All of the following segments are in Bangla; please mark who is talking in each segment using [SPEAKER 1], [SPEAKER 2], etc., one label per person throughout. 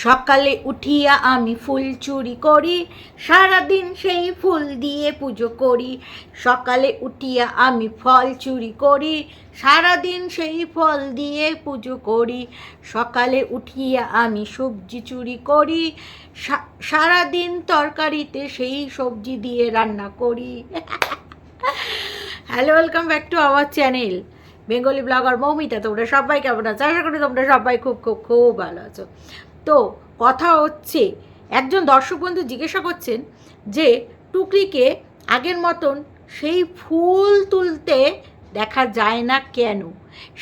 [SPEAKER 1] সকালে উঠিয়া আমি ফুল চুরি করি, সারাদিন সেই ফুল দিয়ে পুজো করি। সকালে উঠিয়া আমি ফল চুরি করি, সারাদিন সেই ফল দিয়ে পুজো করি। সকালে উঠিয়া আমি সবজি চুরি করি, সারাদিন তরকারিতে সেই সবজি দিয়ে রান্না করি। Hello, welcome back to our channel Bengali blogger Moumita. তোমরা সবাই কেমন আছো? আশা করি তোমরা সবাই খুব খুব খুব ভালো আছো। তো কথা হচ্ছে, একজন দর্শক বন্ধু জিজ্ঞাসা করছেন যে টুকরিকে আগের মতন সেই ফুল তুলতে দেখা যায় না কেন।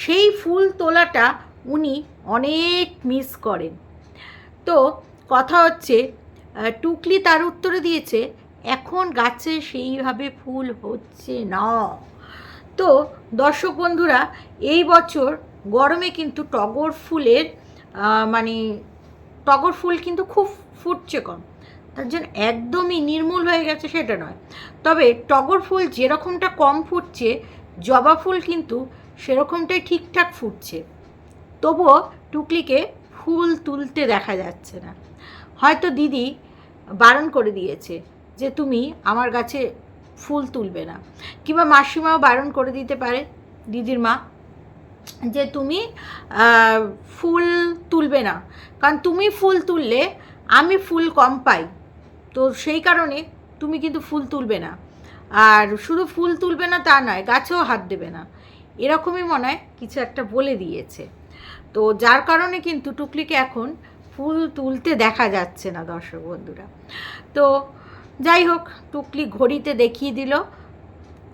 [SPEAKER 1] সেই ফুল তোলাটা উনি অনেক মিস করেন। তো কথা হচ্ছে, টুকলি তার উত্তরে দিয়েছে এখন গাছে সেইভাবে ফুল হচ্ছে না। তো দর্শক বন্ধুরা, এই বছর গরমে কিন্তু টগর ফুলের টগর ফুল কিন্তু খুব ফুটছে কম। তার জন্য একদমই নির্মূল হয়ে গেছে সেটা নয়, তবে টগর ফুল যেরকমটা কম ফুটছে, জবা ফুল কিন্তু সেরকমটাই ঠিকঠাক ফুটছে। তবুও টুকলিকে ফুল তুলতে দেখা যাচ্ছে না। হয়তো দিদি বারণ করে দিয়েছে যে তুমি আমার গাছে ফুল তুলবে না, কিংবা মাসিমাও বারণ করে দিতে পারে, দিদির মা, যে তুমি ফুল তুলবে না, কারণ তুমি ফুল তুললে আমি ফুল কম পাই, তো সেই কারণে তুমি কিন্তু ফুল তুলবে না। আর শুধু ফুল তুলবে না তা নয়, গাছেও হাত দেবে না, এরকমই মনে হয় কিছু একটা বলে দিয়েছে। তো যার কারণে কিন্তু টুকলিকে এখন ফুল তুলতে দেখা যাচ্ছে না দর্শক বন্ধুরা। তো যাই হোক, টুকলি ঘড়িতে দেখিয়ে দিল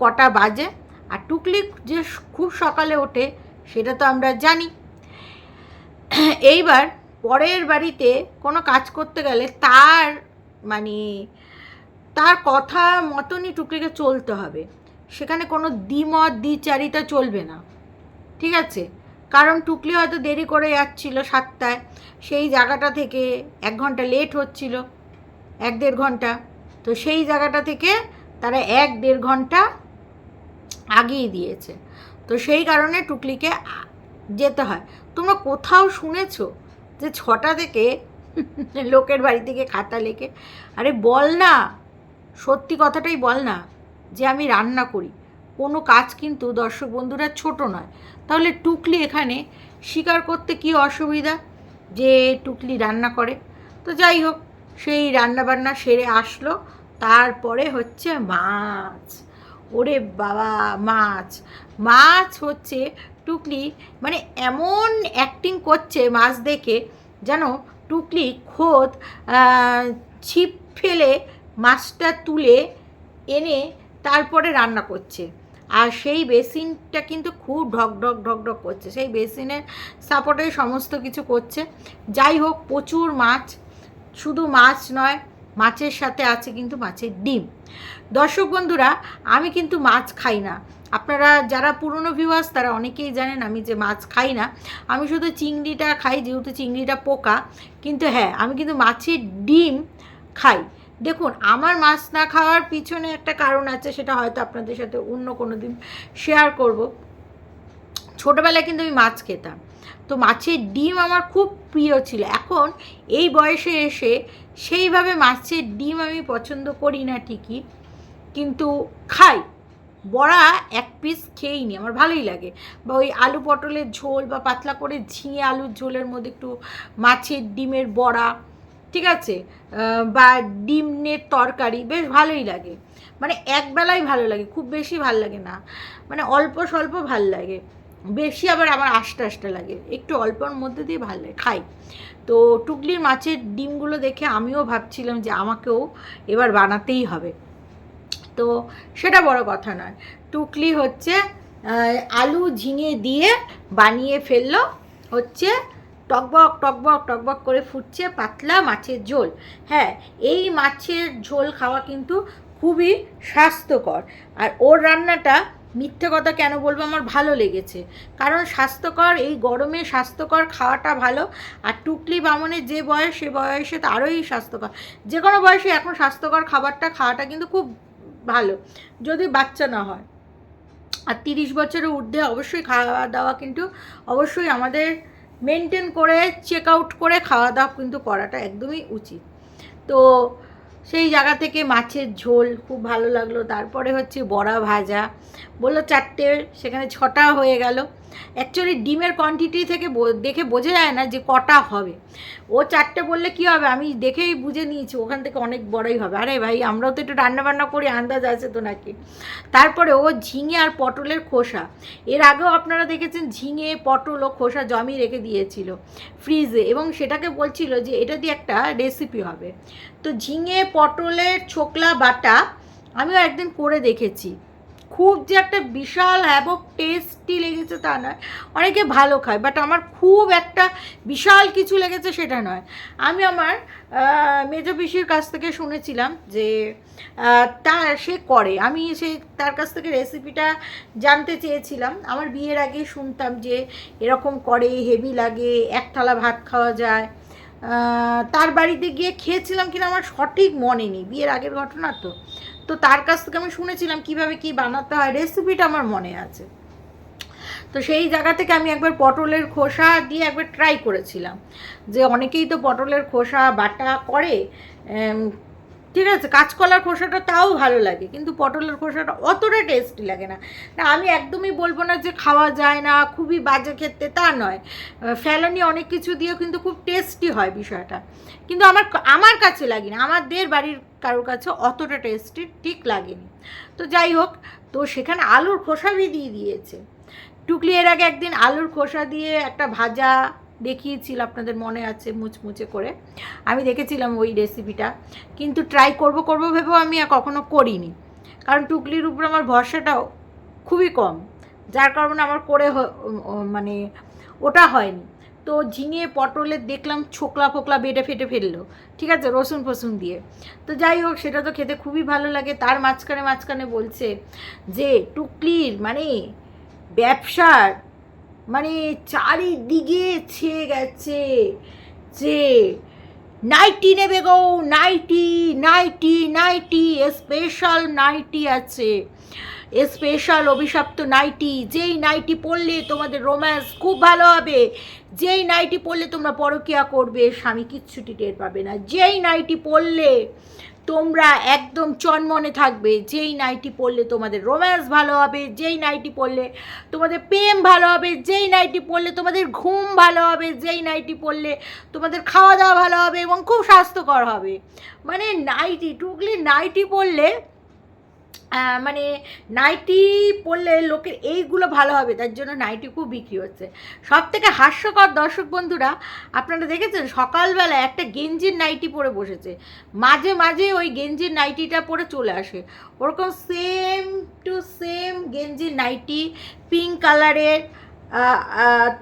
[SPEAKER 1] কটা বাজে। আর টুকলি যে খুব সকালে ওঠে সেটা তো আমরা জানি। এইবার পরের বাড়িতে কোনো কাজ করতে গেলে তার কথা মতনই টুকলিকে চলতে হবে। সেখানে কোনো দ্বিমত দ্বিচারিতা চলবে না, ঠিক আছে? কারণ টুকলি হয়তো দেরি করে যাচ্ছিল 7টায়, সেই জায়গাটা থেকে 1 ঘন্টা লেট হচ্ছিল, 1-1.5 ঘন্টা। তো সেই জায়গাটা থেকে তারা 1-1.5 ঘন্টা আগিয়ে দিয়েছে। তো সেই কারণে টুকলিকে যেতে হয়। তোমরা কোথাও শুনেছো যে 6টা থেকে লোকের বাড়ি থেকে খাতা লেখে? আরে বল না, সত্যি কথাটাই বল না যে আমি রান্না করি। কোনো কাজ কিন্তু দর্শক বন্ধুরা ছোট নয়। তাহলে টুকলি এখানে স্বীকার করতে কি অসুবিধা যে টুকলি রান্না করে? তো যাই হোক, সেই রান্নাবান্না সেরে আসলো। তারপরে হচ্ছে মাছ। ওরে বাবা, মাছ মাছ হচ্ছে টুকলি এমন অ্যাক্টিং করছে মাছ দেখে, যেন টুকলি খোদ ছিপ ফেলে মাছটা তুলে এনে তারপরে রান্না করছে। আর সেই বেসিনটা কিন্তু খুব ঢক ঢক ঢক ঢক করছে, সেই বেসিনের সাপোর্টে সমস্ত কিছু করছে। যাই হোক, প্রচুর মাছ। শুধু মাছ নয়, মাছের সাথে আছে কিন্তু মাছের ডিম। দর্শক বন্ধুরা, আমি কিন্তু মাছ খাই না। আপনারা যারা পুরনো ভিউয়ার্স তারা অনেকেই জানেন আমি যে মাছ খাই না। আমি শুধু চিংড়িটা খাই, যেহেতু চিংড়িটা পোকা। কিন্তু হ্যাঁ, আমি কিন্তু মাছের ডিম খাই। দেখুন, আমার মাছ না খাওয়ার পিছনে একটা কারণ আছে, সেটা হয়তো আপনাদের সাথে অন্য কোনো দিন শেয়ার করব। ছোটোবেলায় কিন্তু আমি মাছ খেতাম, তো মাছের ডিম আমার খুব প্রিয় ছিল। এখন এই বয়সে এসে সেইভাবে মাছের ডিম আমি পছন্দ করি না ঠিকই, কিন্তু খাই। বড়া 1 পিস খেয়েই নি, আমার ভালোই লাগে। বা ওই আলু পটলের ঝোল, বা পাতলা করে ঝিঙে আলুর ঝোলের মধ্যে একটু মাছের ডিমের বড়া, ঠিক আছে, বা ডিমের তরকারি, বেশ ভালোই লাগে। একবেলাই ভালো লাগে, খুব বেশি ভালো লাগে না, অল্প স্বল্প ভাল লাগে। বেশি আবার আমার আষ্টা আষ্টা লাগে, একটু অল্পর মধ্যে দিয়ে ভালো লাগে, খাই। তো টুকলির মাছের ডিমগুলো দেখে আমিও ভাবছিলাম যে আমাকেও এবার বানাতেই হবে। তো সেটা বড় কথা নয়, টুকলি হচ্ছে আলু ঝিঙে দিয়ে বানিয়ে ফেললো হচ্ছে টকবক টকবক টকবক করে ফুটছে পাতলা মাছের ঝোল। হ্যাঁ, এই মাছের ঝোল খাওয়া কিন্তু খুবই স্বাস্থ্যকর। আর ওর রান্নাটা মিথ্যে কথা কেন বলবো, আমার ভালো লেগেছে। কারণ স্বাস্থ্যকর, এই গরমে স্বাস্থ্যকর খাওয়াটা ভালো। আর টুকলি বামনের যে বয়স, সে বয়সে তো আরোই স্বাস্থ্যকর। যে কোনো বয়সে এখন স্বাস্থ্যকর খাওয়াটা কিন্তু খুব ভালো, যদি বাচ্চা না হয়। আর 30 বছরের ঊর্ধ্বে অবশ্যই খাওয়া দাওয়া কিন্তু অবশ্যই আমাদের মেনটেন করে চেক আউট করে খাওয়া দাওয়া কিন্তু করাটা একদমই উচিত। তো সেই জায়গা থেকে মাছের ঝোল খুব ভালো লাগলো। তারপরে হচ্ছে বড়া ভাজা, বললো 4টে, সেখানে 6টা হয়ে গেল। অ্যাকচুয়ালি ডিমের কোয়ান্টিটি থেকে দেখে বোঝা যায় না যে কটা হবে। ও 4টে বললে কী হবে, আমি দেখেই বুঝে নিয়েছি ওখান থেকে অনেক বড়ই হবে। আরে ভাই, আমরাও তো একটু রান্নাবান্না করি, আন্দাজ আছে তো নাকি। তারপরে ও ঝিঙে আর পটলের খোসা, এর আগেও আপনারা দেখেছেন ঝিঙে পটল ও খোসা জমিয়ে রেখে দিয়েছিল ফ্রিজে, এবং সেটাকে বলছিল যে এটা দিয়ে একটা রেসিপি হবে। তো ঝিঙে পটলের ছোকলা বাটা আমিও একদিন করে দেখেছি। খুব যে একটা বিশাল হ্যাবক টেস্টি লেগেছে তা নয়, অনেকে ভালো খায়, বাট আমার খুব একটা বিশাল কিছু লেগেছে সেটা নয়। আমি আমার মেজো পিসির কাছ থেকে শুনেছিলাম যে সে করে, আমি তার কাছ থেকে রেসিপিটা জানতে চেয়েছিলাম। আমার বিয়ের আগে শুনতাম যে এরকম করে, হেভি লাগে, এক থালা ভাত খাওয়া যায়। তার বাড়িতে গিয়ে খেয়েছিলাম কিনা আমার সঠিক মনে নেই, বিয়ের আগের ঘটনা তো। তো তার কাছ থেকে আমি শুনেছিলাম কিভাবে কি বানাতে হয়, রেসিপিটা আমার মনে আছে। তো সেই জায়গা থেকে আমি একবার পটলের খোসা দিয়ে একবার ট্রাই করেছিলাম, যে অনেকেই তো পটলের খোসা বাটা করে, ঠিক আছে, কাঁচকলার খোসাটা তাও ভালো লাগে, কিন্তু পটলের খোসাটা অতটা টেস্টি লাগে না। না, আমি একদমই বলবো না যে খাওয়া যায় না, খুবই বাজে খেতে, তা নয়। ফেলানি অনেক কিছু দিয়েও কিন্তু খুব টেস্টি হয় বিষয়টা, কিন্তু আমার কাছে লাগে না, আমাদের বাড়ির কারোর কাছে অতটা টেস্টি ঠিক লাগেনি। তো যাই হোক, তো সেখানে আলুর খোসা দিয়ে দিয়েছে টুকলি। এর আগে একদিন আলুর খোসা দিয়ে একটা ভাজা দেখিয়েছিল, আপনাদের মনে আছে, মুচমুচে করে। আমি দেখেছিলাম ওই রেসিপিটা, কিন্তু ট্রাই করব ভেবেও আমি আর কখনো করিনি, কারণ টুকলির উপর আমার ভরসাটাও খুবই কম, যার কারণে আমার করে মানে ওটা হয়নি। তো ঝিঙে পটলের দেখলাম ছোকলা ফোকলা বেটে ফেটে ফেললো, ঠিক আছে, রসুন ফসুন দিয়ে। তো যাই হোক, সেটা তো খেতে খুবই ভালো লাগে। তার মাঝখানে বলছে যে টুকলির মানে ব্যবসার মানে চারিদিকে ছেয়ে গেছে, যে নাইটি নেবে গো, nighty nighty nighty, special nighty আছে, স্পেশাল অভিশপ্ত নাইটি, যেই নাইটি পরলে তোমাদের রোম্যান্স খুব ভালো হবে, যেই নাইটি পরলে তোমরা পরকীয়া করবে, স্বামী কিচ্ছুটি টের পাবে না, যেই নাইটি পরলে তোমরা একদম চনমনে থাকবে, যেই নাইটি পরলে তোমাদের রোম্যান্স ভালো হবে, যেই নাইটি পরলে তোমাদের প্রেম ভালো হবে, যেই নাইটি পরলে তোমাদের ঘুম ভালো হবে, যেই নাইটি পরলে তোমাদের খাওয়া দাওয়া ভালো হবে এবং খুব স্বাস্থ্যকর হবে। মানে নাইটি, টুকলি নাইটি পরলে মানে নাইটি পরলে লোকের এইগুলো ভালো হবে, তার জন্য নাইটি খুব বিক্রি হচ্ছে। সব থেকে হাস্যকর দর্শক বন্ধুরা, আপনারা দেখেছেন সকালবেলা একটা গেঞ্জির নাইটি পরে বসেছে, মাঝে মাঝে ওই গেঞ্জির নাইটিটা পরে চলে আসে, ওরকম সেম টু সেম গেঞ্জির নাইটি, পিঙ্ক কালারের,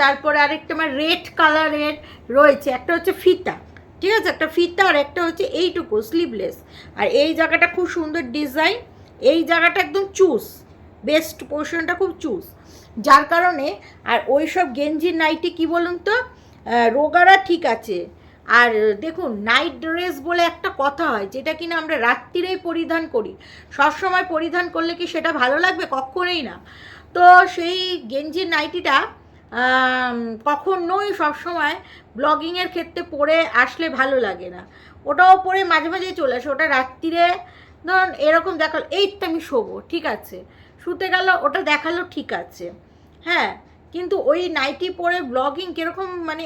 [SPEAKER 1] তারপরে আরেকটা আমার রেড কালারের রয়েছে, একটা হচ্ছে ফিতা, ঠিক আছে, একটা ফিতা, আর একটা হচ্ছে এইটুকু স্লিভলেস, আর এই জায়গাটা খুব সুন্দর ডিজাইন, এই জায়গাটা একদম চুজ, বেস্ট পোর্শনটা খুব চুজ, যার কারণে। আর ওই সব গেঞ্জির নাইটি কি বলুন তো, রোগারা ঠিক আছে। আর দেখুন, নাইট ড্রেস বলে একটা কথা হয়, যেটা কিনা আমরা রাত্রিরেই পরিধান করি, সবসময় পরিধান করলে কি সেটা ভালো লাগবে? কখনোই না। তো সেই গেঞ্জির নাইটিটা কখনোই সবসময় ব্লগিংয়ের ক্ষেত্রে পরে আসলে ভালো লাগে না, ওটাও পরে মাঝে মাঝেই চলে আসে। ওটা রাত্রিরে ধরুন এরকম দেখালো, এই তো আমি শোবো, ঠিক আছে, শুতে গেল, ওটা দেখালো, ঠিক আছে, হ্যাঁ, কিন্তু ওই নাইটি পরে ব্লগিং কীরকম মানে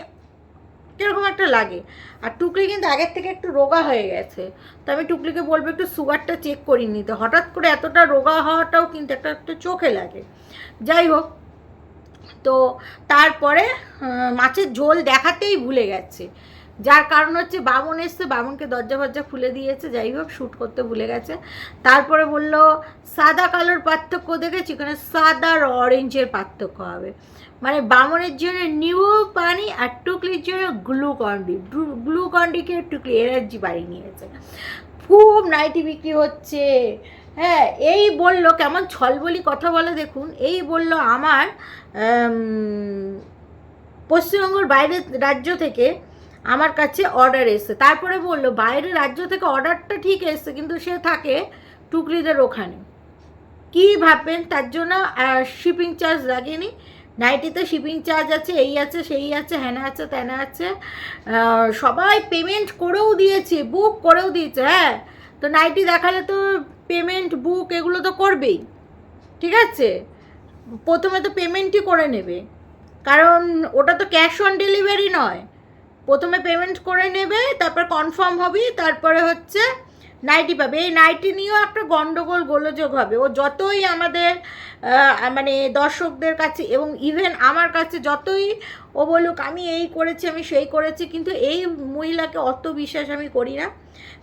[SPEAKER 1] কীরকম একটা লাগে। আর টুকলি কিন্তু আগের থেকে একটু রোগা হয়ে গেছে, তো আমি টুকলিকে বলবো একটু সুগারটা চেক করিয়ে নিতে, হঠাৎ করে এতটা রোগা হওয়াটাও কিন্তু একটু চোখে লাগে। যাই হোক, তো তারপরে মাছের ঝোল দেখাতেই ভুলে গেছে, যার কারণ হচ্ছে বামন এসছে, বামনকে দরজা ফরজা খুলে দিয়েছে, যাই হোক শ্যুট করতে ভুলে গেছে। তারপরে বলল সাদা কালোর পার্থক্য দেখেছি, এখানে সাদা আর অরেঞ্জের পার্থক্য হবে, মানে বামনের জন্য নিউ পানি আর টুকলির জন্য গ্লুকন্ডিকে টুকলি এনার্জি বাড়িয়ে নিয়েছে। খুব নাইটি বিক্রি হচ্ছে, হ্যাঁ। এই বলল, কেমন ছলবলি কথা বলে দেখুন, এই বলল আমার পশ্চিমবঙ্গের বাইরের রাজ্য থেকে আমার কাছে অর্ডার এসছে, তারপরে বললো বাইরের রাজ্য থেকে অর্ডারটা ঠিক এসছে, কিন্তু সে থাকে টুকলিদের ওখানে, কি ভাববেন, তার জন্য শিপিং চার্জ লাগেনি, নাইটিতে শিপিং চার্জ আছে, এই আছে, সেই আছে, হ্যানা আছে, ত্যানা আছে, সবাই পেমেন্ট করেও দিয়েছে, বুক করেও দিয়েছে। হ্যাঁ, তো নাইটি দেখালে তো পেমেন্ট বুক এগুলো তো করবেই, ঠিক আছে? প্রথমে তো পেমেন্টই করে নেবে, কারণ ওটা তো ক্যাশ অন ডেলিভারি নয়। প্রথমে পেমেন্ট করে নেবে, তারপর কনফার্ম হবে, তারপরে হচ্ছে নাইটি পাবে। এই নাইটি নিয়েও একটা গন্ডগোল গোলযোগ হবে। ও যতই আমাদের মানে দর্শকদের কাছে এবং ইভেন আমার কাছে যতই ও বলুক আমি এই করেছি, আমি সেই করেছি, কিন্তু এই মহিলাকে অত বিশ্বাস আমি করি না।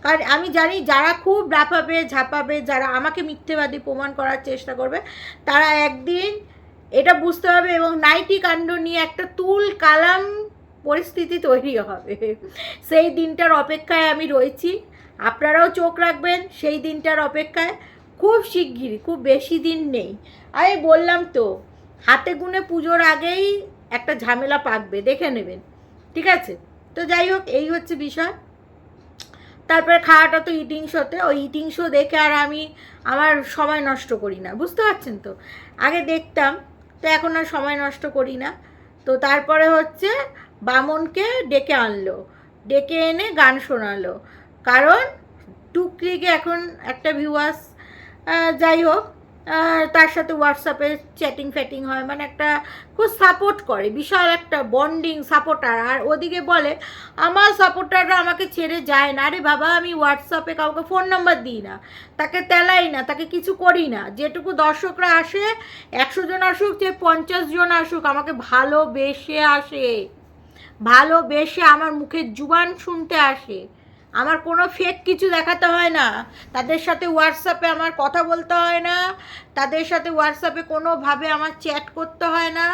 [SPEAKER 1] কারণ আমি জানি যারা খুব রাপাবে ঝাঁপাবে, যারা আমাকে মিথ্যেবাদী প্রমাণ করার চেষ্টা করবে, তারা একদিন এটা বুঝতে হবে এবং নাইটি কাণ্ড নিয়ে একটা তুল কালাম পরিস্থিতি তৈরি হবে। সেই দিনটার অপেক্ষায় আমি রয়েছি, আপনারাও চোখ রাখবেন সেই দিনটার অপেক্ষায়। খুব শিগগিরই, খুব বেশি দিন নেই, আমি বললাম তো, হাতে গুনে পুজোর আগেই একটা ঝামেলা পাকবে, দেখে নেবেন, ঠিক আছে? তো যাই হোক, এই হচ্ছে বিষয়। তারপরে খাওয়াটা তো ইটিং শোতে, ওই ইটিং শো দেখে আর আমি আমার সময় নষ্ট করি না, বুঝতে পারছেন তো? আগে দেখতাম, তো এখন আর সময় নষ্ট করি না। তো তারপরে হচ্ছে বামনকে ডেকে আনলো, ডেকে এনে গান শোনালো, কারণ টুকরিকে এখন একটা ভিউয়ার্স, যাই হোক, তার সাথে হোয়াটসঅ্যাপে চ্যাটিং ফ্যাটিং হয়, মানে একটা খুব সাপোর্ট করে, বিশাল একটা বন্ডিং সাপোর্টার। আর ওদিকে বলে আমার সাপোর্টাররা আমাকে ছেড়ে যায় না। আরে বাবা, আমি হোয়াটসঅ্যাপে কাউকে ফোন নাম্বার দিই না, তাকে তেলাই না, তাকে কিছু করি না। যেটুকু দর্শকরা আসে, 100 জন আসুক, যে 50 জন আসুক, আমাকে ভালোবেসে আসে, ভালোবেসে আমার মুখের জুবান শুনতে আসে। আমার কোনো ফেক কিছু দেখাতে হয় না, তাদের সাথে হোয়াটসঅ্যাপে আমার কথা বলতে হয় না, তাদের সাথে হোয়াটসঅ্যাপে কোনোভাবে আমার চ্যাট করতে হয় না,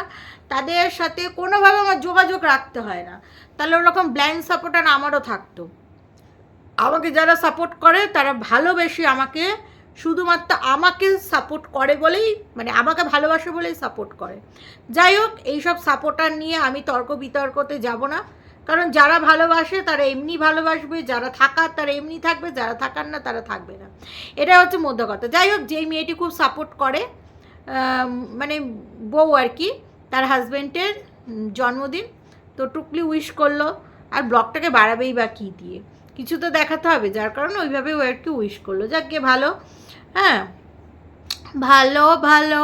[SPEAKER 1] তাদের সাথে কোনোভাবে আমার যোগাযোগ রাখতে হয় না। তাহলে ওরকম ব্লাইন্ড সাপোর্টার আমারও থাকতো। আমাকে যারা সাপোর্ট করে তারা ভালোবেসে আমাকে, শুধুমাত্র আমাকে সাপোর্ট করে বলেই, মানে আমাকে ভালোবাসে বলেই সাপোর্ট করে। যাই হোক, এইসব সাপোর্টার নিয়ে আমি তর্ক বিতর্কতে যাব না, কারণ যারা ভালোবাসে তারা এমনি ভালোবাসবে, যারা থাকার তারা এমনি থাকবে, যারা থাকার না তারা থাকবে না, এটা হচ্ছে মধ্য কথা। যাই হোক, যেই মেয়েটি খুব সাপোর্ট করে, মানে বউ আর কি, তার হাজব্যান্ডের জন্মদিন, তো টুকলি উইশ করলো, আর ব্লগটাকে বাড়াবেই বা কী দিয়ে, কিছু তো দেখাতে হবে, যার কারণে ওইভাবে ও আর কি উইশ করলো। যাক গে ভালো, হ্যাঁ, ভালো ভালো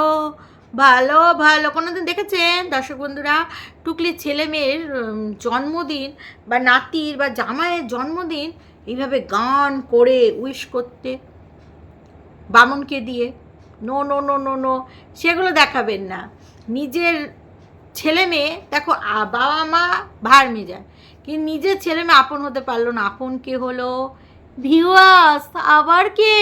[SPEAKER 1] ভালো ভালো। কোনো দিন দেখেছেন দর্শক বন্ধুরা টুকলির ছেলে মেয়ের জন্মদিন বা নাতির বা জামাইয়ের জন্মদিন এইভাবে গান করে উইশ করতে বামনকে দিয়ে? No no no no no, সেগুলো দেখাবেন না। নিজের ছেলে মেয়ে দেখো, বাবা মা ভার মেয়ে যায়, কিন্তু নিজের ছেলে মেয়ে আপন হতে পারলো না। আপন কে হলো? ভিউয়ার্স, আবার কে?